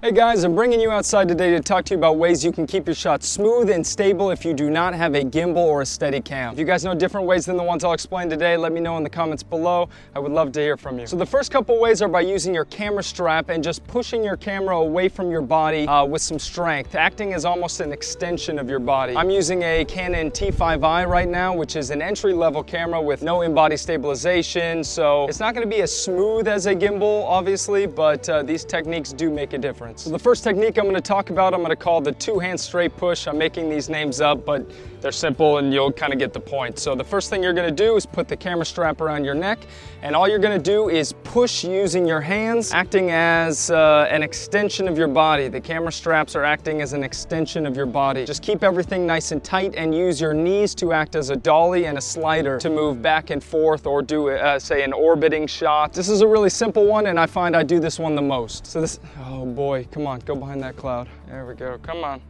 Hey guys, I'm bringing you outside today to talk to you about ways you can keep your shot smooth and stable if you do not have a gimbal or a steadicam. If you guys know different ways than the ones I'll explain today, let me know in the comments below. I would love to hear from you. So the first couple ways are by using your camera strap and just pushing your camera away from your body with some strength, acting as almost an extension of your body. I'm using a Canon T5i right now, which is an entry-level camera with no in-body stabilization, so it's not going to be as smooth as a gimbal, obviously, but these techniques do make a difference. So the first technique I'm going to talk about, I'm going to call the two-hand straight push. I'm making these names up, but they're simple and you'll kind of get the point. So the first thing you're going to do is put the camera strap around your neck, and all you're going to do is push using your hands, acting as an extension of your body. The camera straps are acting as an extension of your body. Just keep everything nice and tight and use your knees to act as a dolly and a slider to move back and forth or do, say, an orbiting shot. This is a really simple one, and I find I do this one the most. So this, oh boy, come on, go behind that cloud. There we go, come on.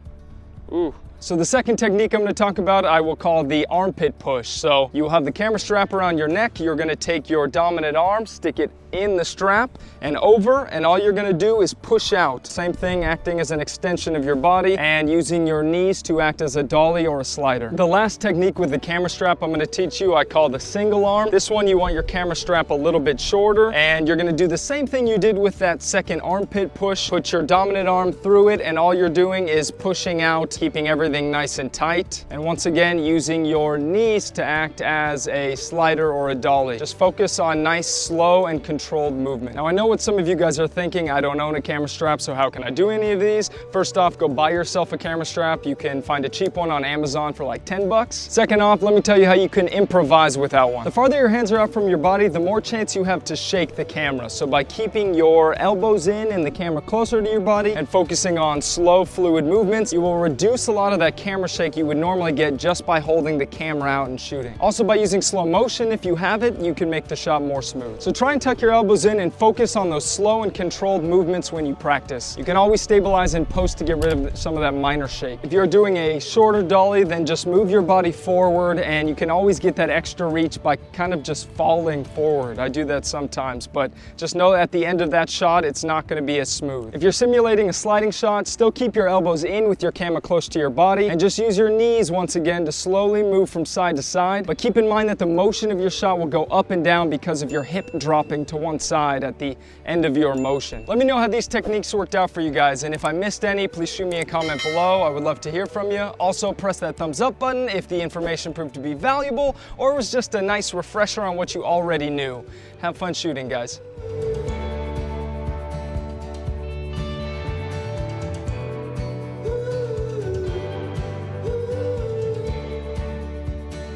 Ooh. So the second technique I'm going to talk about, I will call the armpit push. So you'll have the camera strap around your neck. You're going to take your dominant arm, stick it in the strap and over, and all you're going to do is push out. Same thing, acting as an extension of your body and using your knees to act as a dolly or a slider. The last technique with the camera strap I'm going to teach you, I call the single arm. This one, you want your camera strap a little bit shorter, and you're going to do the same thing you did with that second armpit push. Put your dominant arm through it, and all you're doing is pushing out, keeping everything nice and tight, and once again using your knees to act as a slider or a dolly. Just focus on nice, slow, and controlled movement. Now I know what some of you guys are thinking. I don't own a camera strap, so how can I do any of these? First off, go buy yourself a camera strap. You can find a cheap one on Amazon for like 10 bucks. Second off, let me tell you how you can improvise without one. The farther your hands are out from your body, the more chance you have to shake the camera. So by keeping your elbows in and the camera closer to your body and focusing on slow, fluid movements, you will reduce a lot of that camera shake you would normally get just by holding the camera out and shooting. Also, by using slow motion, if you have it, you can make the shot more smooth. So try and tuck your elbows in and focus on those slow and controlled movements when you practice. You can always stabilize in post to get rid of some of that minor shake. If you're doing a shorter dolly, then just move your body forward, and you can always get that extra reach by kind of just falling forward. I do that sometimes, but just know at the end of that shot, it's not going to be as smooth. If you're simulating a sliding shot, still keep your elbows in with your camera close to your body, and just use your knees once again to slowly move from side to side, but keep in mind that the motion of your shot will go up and down because of your hip dropping to one side at the end of your motion. Let me know how these techniques worked out for you guys, and if I missed any, please shoot me a comment below. I would love to hear from you. Also, press that thumbs up button if the information proved to be valuable or was just a nice refresher on what you already knew. Have fun shooting, guys.